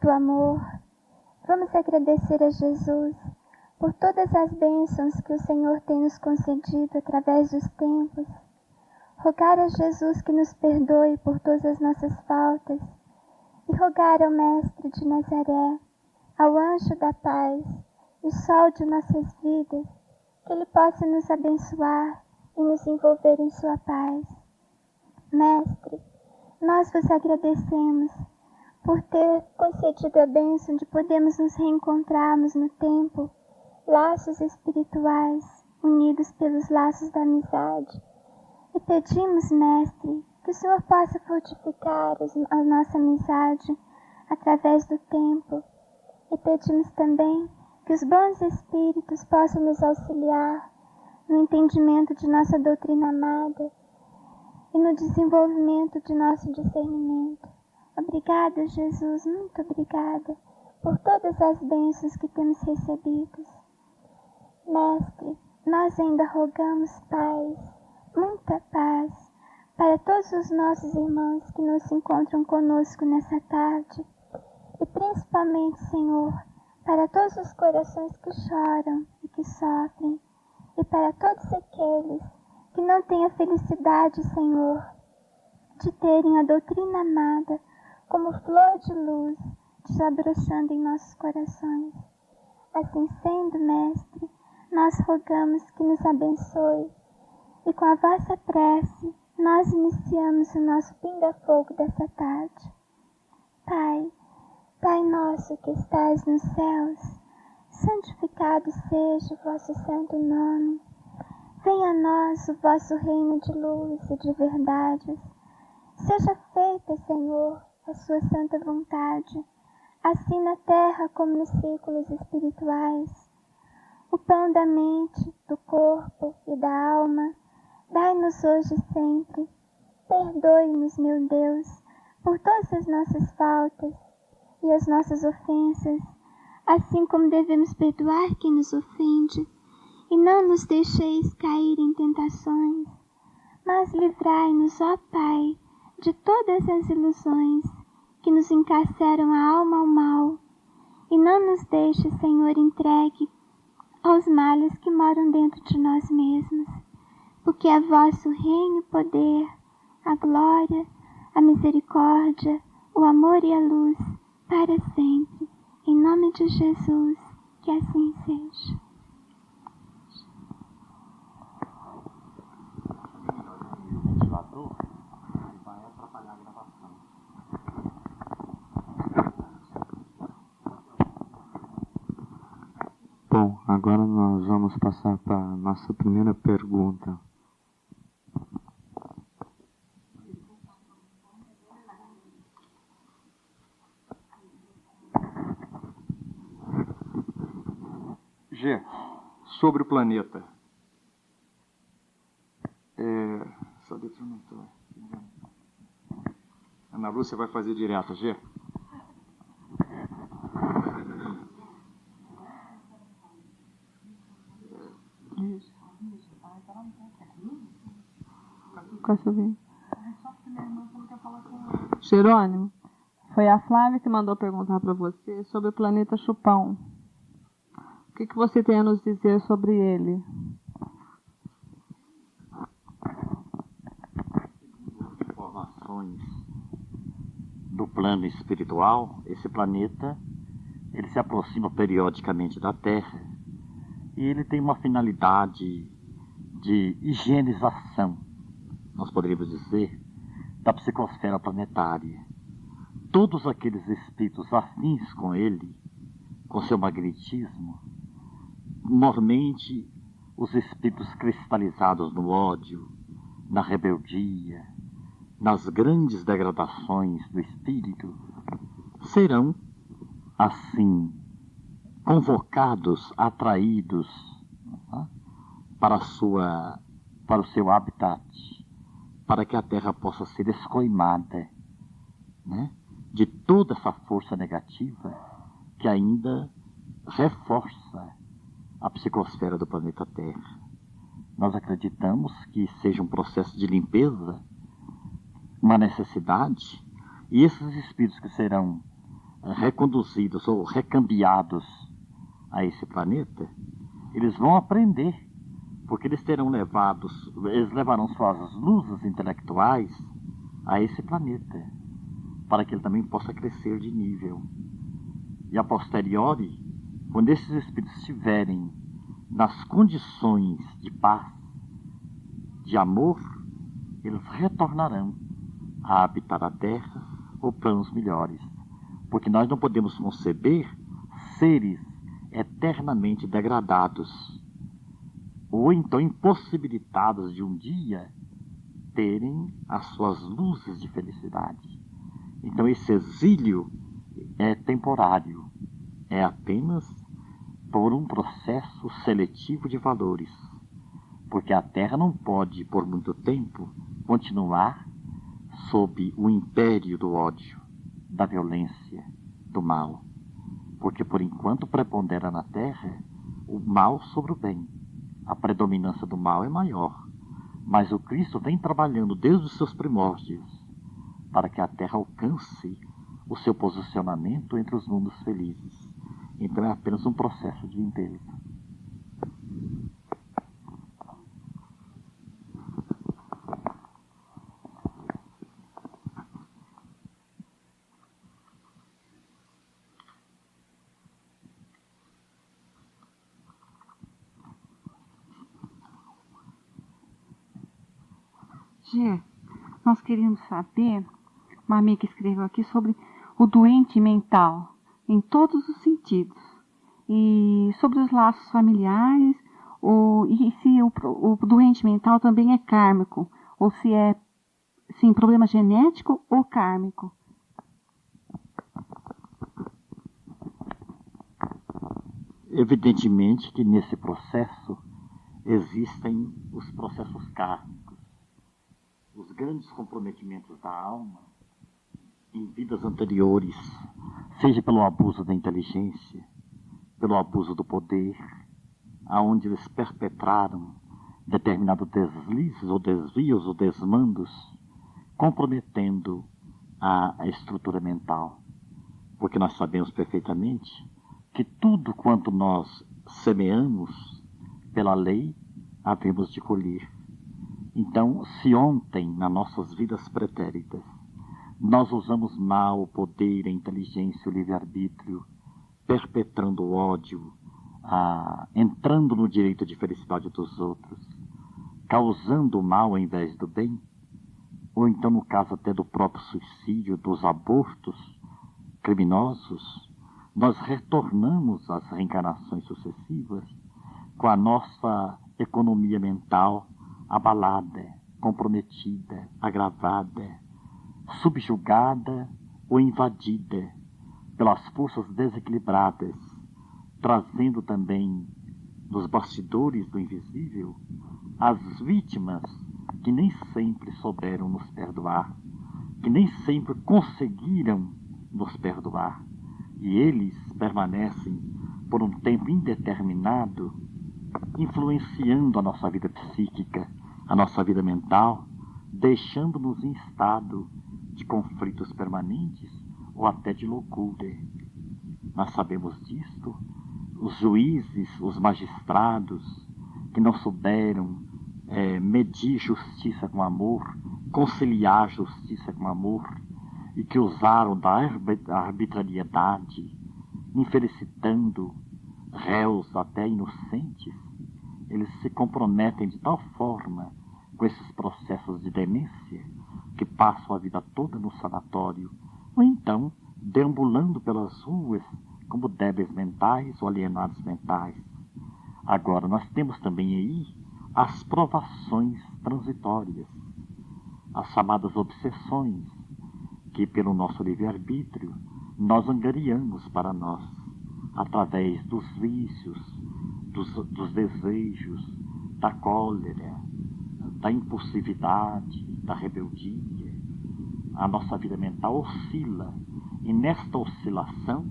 do amor. Vamos agradecer a Jesus por todas as bênçãos que o Senhor tem nos concedido através dos tempos. Rogar a Jesus que nos perdoe por todas as nossas faltas e rogar ao Mestre de Nazaré, ao anjo da paz e sol de nossas vidas, que Ele possa nos abençoar e nos envolver em sua paz. Mestre, nós vos agradecemos por ter concedido a bênção de podermos nos reencontrarmos no tempo, laços espirituais, unidos pelos laços da amizade. E pedimos, Mestre, que o Senhor possa fortificar a nossa amizade através do tempo. E pedimos também que os bons espíritos possam nos auxiliar no entendimento de nossa doutrina amada e no desenvolvimento de nosso discernimento. Obrigada, Jesus, muito obrigada por todas as bênçãos que temos recebido. Mestre, nós ainda rogamos paz, muita paz, para todos os nossos irmãos que nos encontram conosco nessa tarde, e principalmente, Senhor, para todos os corações que choram e que sofrem, e para todos aqueles que não têm a felicidade, Senhor, de terem a doutrina amada como flor de luz desabrochando em nossos corações. Assim sendo, Mestre, nós rogamos que nos abençoe, e com a vossa prece nós iniciamos o nosso pinga-fogo dessa tarde. Pai, Pai nosso que estais nos céus, santificado seja o vosso santo nome. Venha a nós o vosso reino de luz e de verdades. Seja feita, Senhor, a sua santa vontade, assim na terra como nos círculos espirituais. O pão da mente, do corpo e da alma, dai-nos hoje e sempre. Perdoe-nos, meu Deus, por todas as nossas faltas e as nossas ofensas, assim como devemos perdoar quem nos ofende. E não nos deixeis cair em tentações, mas livrai-nos, ó Pai, de todas as ilusões que nos encarceram a alma ao mal. E não nos deixe, Senhor, entregue aos males que moram dentro de nós mesmos, porque é vosso reino e poder, a glória, a misericórdia, o amor e a luz, para sempre. Em nome de Jesus, que assim seja. Ventilador vai atrapalhar a gravação. Bom, agora nós vamos passar para a nossa primeira pergunta. G, sobre o planeta. Só deixa eu não. Ana Lúcia vai fazer direto, G. Jerônimo, foi a Flávia que mandou perguntar para você sobre o planeta Chupão. O que você tem a nos dizer sobre ele? Informações do plano espiritual, esse planeta ele se aproxima periodicamente da Terra e ele tem uma finalidade de higienização, nós poderíamos dizer, da psicosfera planetária. Todos aqueles espíritos afins com ele, com seu magnetismo, normalmente os espíritos cristalizados no ódio, na rebeldia, nas grandes degradações do espírito, serão, assim, convocados, atraídos para o seu habitat, para que a Terra possa ser escoimada, né, de toda essa força negativa que ainda reforça a psicosfera do planeta Terra. Nós acreditamos que seja um processo de limpeza, uma necessidade, e esses espíritos que serão reconduzidos ou recambiados a esse planeta, eles vão aprender, porque eles levarão suas luzes intelectuais a esse planeta, para que ele também possa crescer de nível. E a posteriori, quando esses espíritos estiverem nas condições de paz, de amor, eles retornarão a habitar a Terra ou planos melhores. Porque nós não podemos conceber seres eternamente degradados, ou então impossibilitados de um dia terem as suas luzes de felicidade. Então esse exílio é temporário, é apenas por um processo seletivo de valores, porque a Terra não pode, por muito tempo, continuar sob o império do ódio, da violência, do mal, porque por enquanto prepondera na Terra o mal sobre o bem. A predominância do mal é maior, mas o Cristo vem trabalhando desde os seus primórdios para que a Terra alcance o seu posicionamento entre os mundos felizes. Então é apenas um processo de limpeza. Gê, nós queríamos saber, uma amiga escreveu aqui sobre o doente mental, em todos os sentidos, e sobre os laços familiares, e se o doente mental também é kármico, ou se é, sim, problema genético ou kármico. Evidentemente que nesse processo existem os processos kármicos, os grandes comprometimentos da alma em vidas anteriores, seja pelo abuso da inteligência, pelo abuso do poder, aonde eles perpetraram determinados deslizes ou desvios ou desmandos, comprometendo a estrutura mental. Porque nós sabemos perfeitamente que tudo quanto nós semeamos, pela lei, havemos de colher. Então, se ontem, nas nossas vidas pretéritas, nós usamos mal o poder, a inteligência, o livre-arbítrio, perpetrando o ódio, entrando no direito de felicidade dos outros, causando o mal ao invés do bem, ou então no caso até do próprio suicídio, dos abortos criminosos, nós retornamos às reencarnações sucessivas com a nossa economia mental abalada, comprometida, agravada, subjugada ou invadida pelas forças desequilibradas, trazendo também nos bastidores do invisível as vítimas que nem sempre souberam nos perdoar, que nem sempre conseguiram nos perdoar, e eles permanecem por um tempo indeterminado, influenciando a nossa vida psíquica, a nossa vida mental, deixando-nos em estado de conflitos permanentes ou até de loucura. Nós sabemos disto. Os juízes, os magistrados, que não souberam medir justiça com amor, conciliar justiça com amor, e que usaram da arbitrariedade, infelicitando réus até inocentes, eles se comprometem de tal forma com esses processos de demência que passam a vida toda no sanatório, ou então deambulando pelas ruas como débeis mentais ou alienados mentais. Agora, nós temos também aí as provações transitórias, as chamadas obsessões, que pelo nosso livre-arbítrio nós angariamos para nós, através dos vícios, dos desejos, da cólera, da impulsividade, da rebeldia. A nossa vida mental oscila, e nesta oscilação,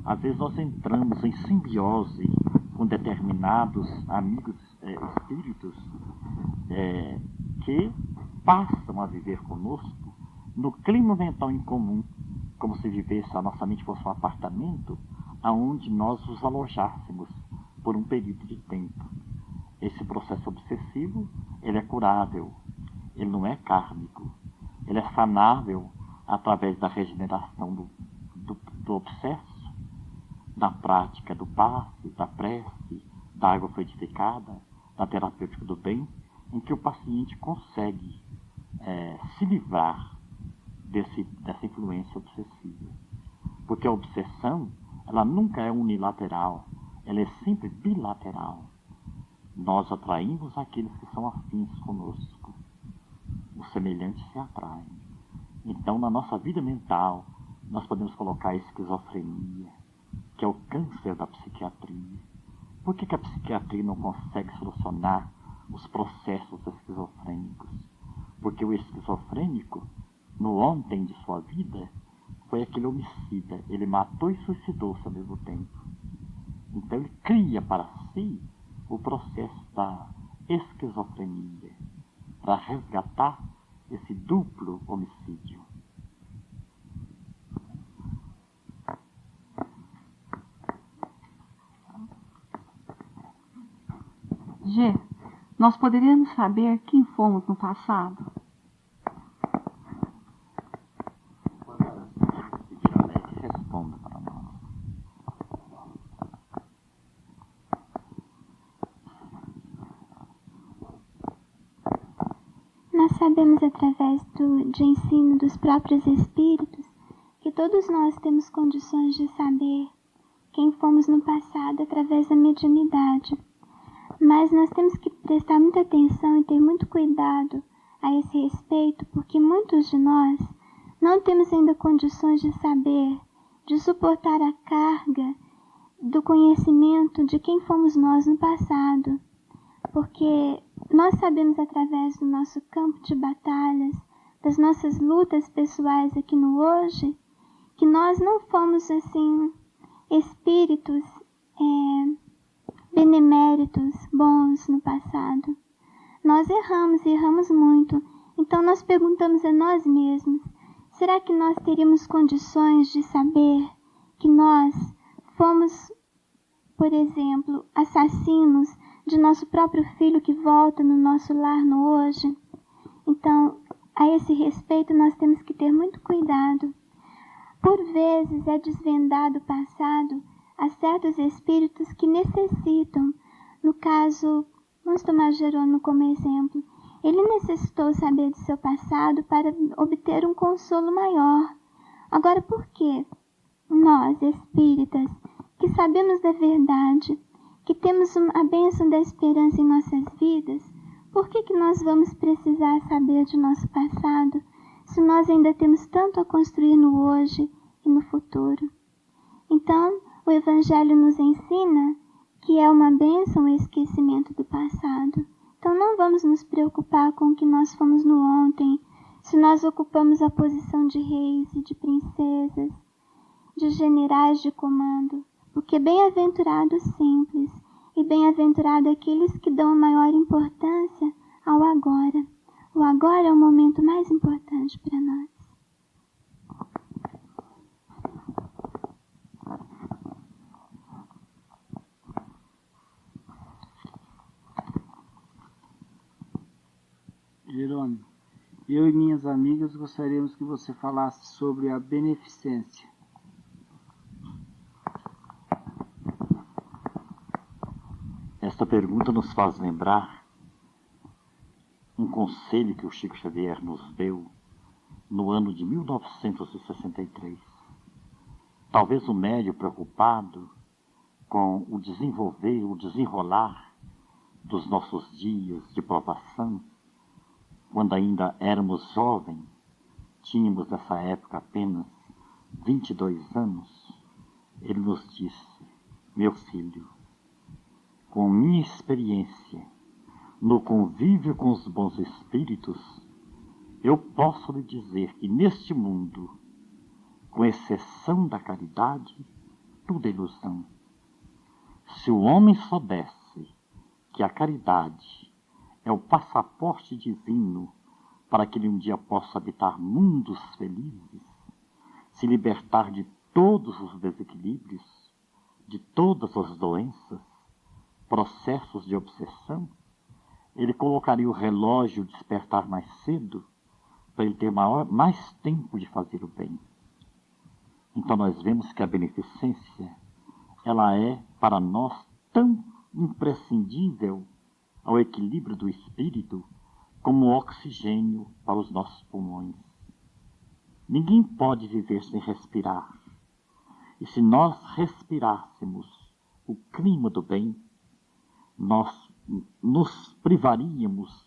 às vezes nós entramos em simbiose com determinados amigos espíritos que passam a viver conosco no clima mental em comum, como se vivesse a nossa mente fosse um apartamento aonde nós os alojássemos por um período de tempo. Esse processo obsessivo, ele é curável, ele não é kármico, ele é sanável através da regeneração do obsesso, da prática do passe, da prece, da água fluidificada, da terapêutica do bem, em que o paciente consegue se livrar dessa influência obsessiva. Porque a obsessão, ela nunca é unilateral, ela é sempre bilateral. Nós atraímos aqueles que são afins conosco. Os semelhantes se atraem. Então, na nossa vida mental, nós podemos colocar a esquizofrenia, que é o câncer da psiquiatria. Por que a psiquiatria não consegue solucionar os processos esquizofrênicos? Porque o esquizofrênico, no ontem de sua vida, foi aquele homicida. Ele matou e suicidou-se ao mesmo tempo. Então ele cria para si o processo da esquizofrenia, para resgatar esse duplo homicídio. G, nós poderíamos saber quem fomos no passado? Responda para nós. Nós sabemos através de ensino dos próprios espíritos que todos nós temos condições de saber quem fomos no passado através da mediunidade. Mas nós temos que prestar muita atenção e ter muito cuidado a esse respeito, porque muitos de nós não temos ainda condições de saber, de suportar a carga do conhecimento de quem fomos nós no passado. Porque nós sabemos através do nosso campo de batalhas, das nossas lutas pessoais aqui no hoje, que nós não fomos assim espíritos beneméritos, bons no passado. Nós erramos e erramos muito. Então nós perguntamos a nós mesmos, será que nós teríamos condições de saber que nós fomos, por exemplo, assassinos de nosso próprio filho que volta no nosso lar no hoje? Então, a esse respeito nós temos que ter muito cuidado. Por vezes é desvendado o passado a certos espíritos que necessitam. No caso, vamos tomar Jerônimo como exemplo. Ele necessitou saber de seu passado para obter um consolo maior. Agora, por que nós, espíritas, que sabemos da verdade, que temos a bênção da esperança em nossas vidas, por que nós vamos precisar saber de nosso passado, se nós ainda temos tanto a construir no hoje e no futuro? Então, o Evangelho nos ensina que é uma bênção o esquecimento do passado. Então não vamos nos preocupar com o que nós fomos no ontem, se nós ocupamos a posição de reis e de princesas, de generais de comando, porque bem-aventurado os simples e bem-aventurado aqueles que dão a maior importância ao agora. O agora é o momento mais importante para nós. Jerônimo, eu e minhas amigas gostaríamos que você falasse sobre a beneficência. Esta pergunta nos faz lembrar um conselho que o Chico Xavier nos deu no ano de 1963. Talvez o médium preocupado com o desenvolver, o desenrolar dos nossos dias de provação, quando ainda éramos jovens, tínhamos nessa época apenas 22 anos, ele nos disse: meu filho, com minha experiência no convívio com os bons espíritos, eu posso lhe dizer que neste mundo, com exceção da caridade, tudo é ilusão. Se o homem soubesse que a caridade é o passaporte divino para que ele um dia possa habitar mundos felizes, se libertar de todos os desequilíbrios, de todas as doenças, processos de obsessão, ele colocaria o relógio despertar mais cedo para ele ter mais tempo de fazer o bem. Então nós vemos que a beneficência, ela é para nós tão imprescindível ao equilíbrio do espírito como o oxigênio para os nossos pulmões. Ninguém pode viver sem respirar. E se nós respirássemos o clima do bem, nós nos privaríamos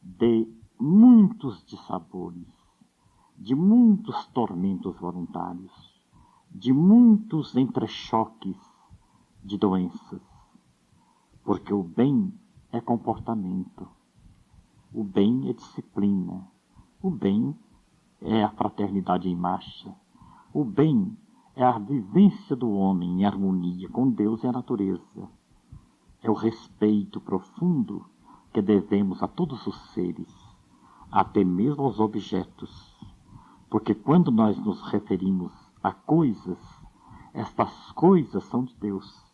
de muitos dissabores, de muitos tormentos voluntários, de muitos entrechoques de doenças. porque o bem é comportamento, o bem é disciplina, o bem é a fraternidade em marcha, o bem é a vivência do homem em harmonia com Deus e a natureza, é o respeito profundo que devemos a todos os seres, até mesmo aos objetos, porque quando nós nos referimos a coisas, estas coisas são de Deus.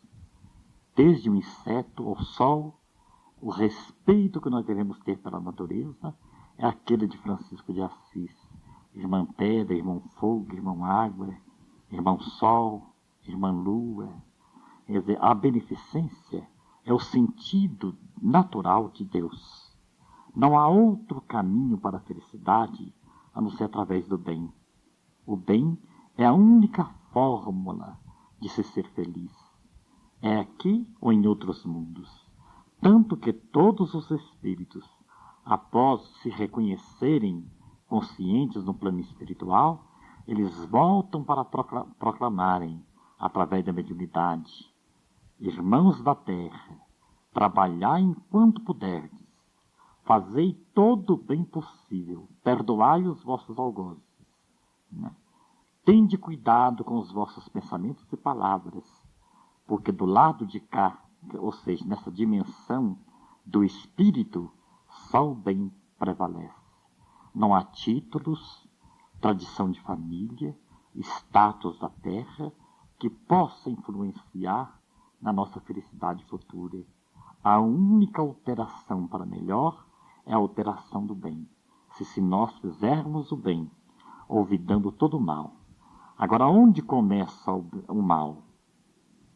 Desde o inseto ao sol, o respeito que nós devemos ter pela natureza é aquele de Francisco de Assis. Irmã pedra, irmão fogo, irmão água, irmão sol, irmã lua. Quer dizer, a beneficência é o sentido natural de Deus. Não há outro caminho para a felicidade a não ser através do bem. O bem é a única fórmula de se ser feliz. É aqui ou em outros mundos. Tanto que todos os espíritos, após se reconhecerem conscientes no plano espiritual, eles voltam para proclamarem, através da mediunidade: irmãos da terra, trabalhai enquanto puderdes, fazei todo o bem possível, perdoai os vossos algozes, né? Tende cuidado com os vossos pensamentos e palavras, porque do lado de cá, ou seja, nessa dimensão do espírito, só o bem prevalece. Não há títulos, tradição de família, status da terra que possa influenciar na nossa felicidade futura. A única alteração para melhor é a alteração do bem. Se nós fizermos o bem, olvidando todo o mal. Agora, onde começa o mal?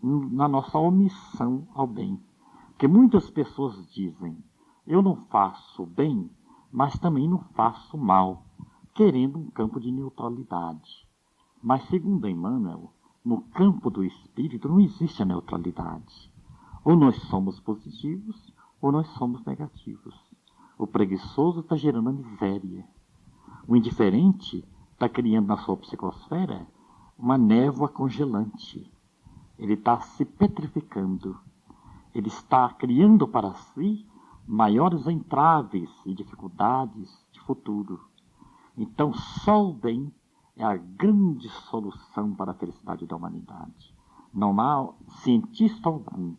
Na nossa omissão ao bem. Porque muitas pessoas dizem: eu não faço bem, mas também não faço mal, querendo um campo de neutralidade. Mas, segundo Emmanuel, no campo do espírito não existe a neutralidade. Ou nós somos positivos, ou nós somos negativos. O preguiçoso está gerando a miséria. O indiferente está criando na sua psicosfera uma névoa congelante. Ele está se petrificando. Ele está criando para si maiores entraves e dificuldades de futuro. Então, só o bem é a grande solução para a felicidade da humanidade. Não há cientista algum,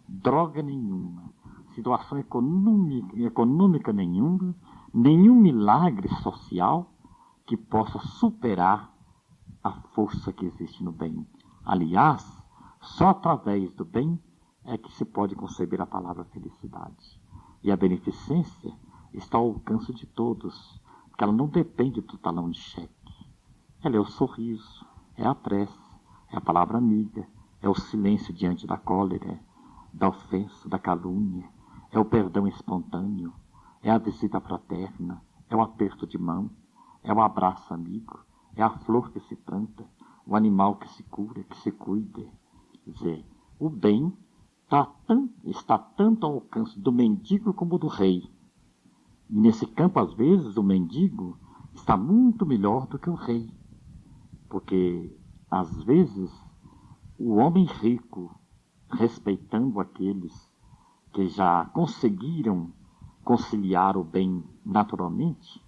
droga nenhuma, situação econômica nenhuma, nenhum milagre social que possa superar a força que existe no bem. Aliás, só através do bem é que se pode conceber a palavra felicidade. E a beneficência está ao alcance de todos, porque ela não depende do talão de cheque. Ela é o sorriso, é a prece, é a palavra amiga, é o silêncio diante da cólera, da ofensa, da calúnia, é o perdão espontâneo, é a visita fraterna, é o aperto de mão, é o abraço amigo, é a flor que se planta, o animal que se cura, que se cuida. Quer dizer, o bem está tanto ao alcance do mendigo como do rei. E nesse campo, às vezes, o mendigo está muito melhor do que o rei. Porque, às vezes, o homem rico, respeitando aqueles que já conseguiram conciliar o bem naturalmente,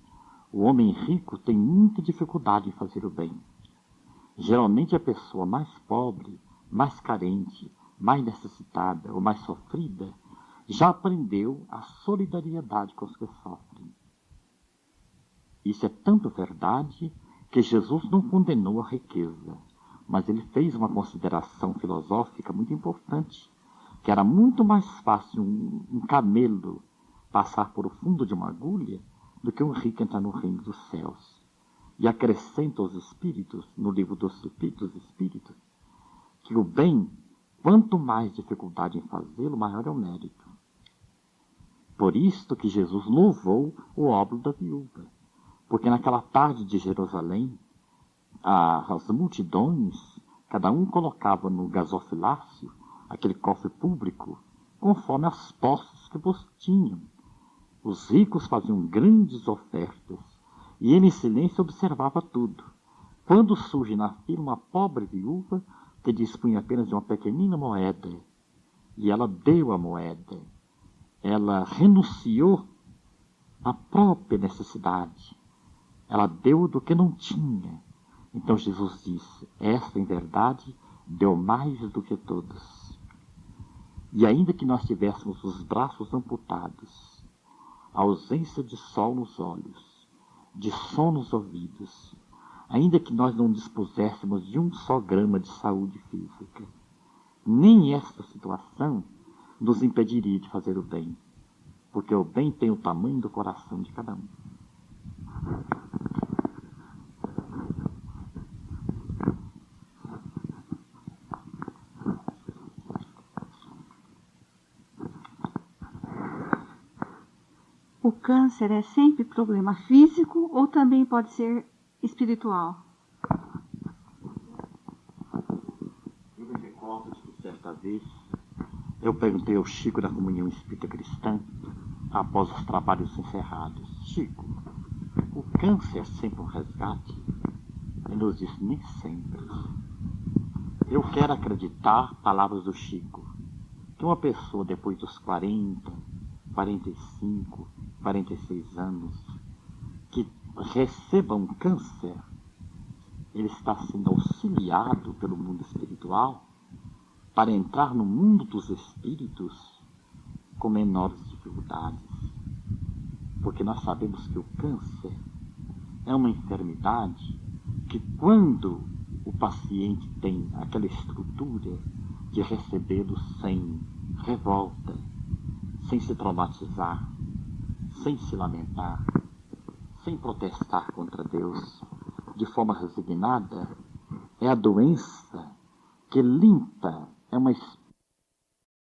o homem rico tem muita dificuldade em fazer o bem. Geralmente a pessoa mais pobre, mais carente, mais necessitada ou mais sofrida já aprendeu a solidariedade com os que sofrem. Isso é tanto verdade que Jesus não condenou a riqueza, mas ele fez uma consideração filosófica muito importante, que era muito mais fácil um camelo passar por o fundo de uma agulha do que um rico entrar no reino dos céus. E acrescenta aos espíritos, no livro dos espíritos, que o bem, quanto mais dificuldade em fazê-lo, maior é o mérito. Por isto que Jesus louvou o óbolo da viúva, porque naquela tarde de Jerusalém, as multidões, cada um colocava no gasofilácio, aquele cofre público, conforme as posses que tinham. Os ricos faziam grandes ofertas, e ele em silêncio observava tudo. Quando surge na fila uma pobre viúva que dispunha apenas de uma pequenina moeda, E ela deu a moeda. Ela renunciou à própria necessidade. Ela deu do que não tinha. Então Jesus disse, esta em verdade deu mais do que todos. E ainda que nós tivéssemos os braços amputados, a ausência de sol nos olhos, de som nos ouvidos, ainda que nós não dispuséssemos de um só grama de saúde física, nem esta situação nos impediria de fazer o bem, porque o bem tem o tamanho do coração de cada um. O câncer é sempre problema físico ou também pode ser espiritual? Eu me recordo de que certa vez eu perguntei ao Chico da Comunhão Espírita Cristã, após os trabalhos encerrados, Chico, o câncer é sempre um resgate? Ele nos disse, nem sempre. Eu quero acreditar, palavras do Chico, que uma pessoa depois dos 40, 45, 46 anos, que receba um câncer, ele está sendo auxiliado pelo mundo espiritual para entrar no mundo dos espíritos com menores dificuldades. Porque nós sabemos que o câncer é uma enfermidade que, quando o paciente tem aquela estrutura de recebê-lo sem revolta, sem se traumatizar, sem se lamentar, sem protestar contra Deus, de forma resignada, é a doença que limpa, é uma espécie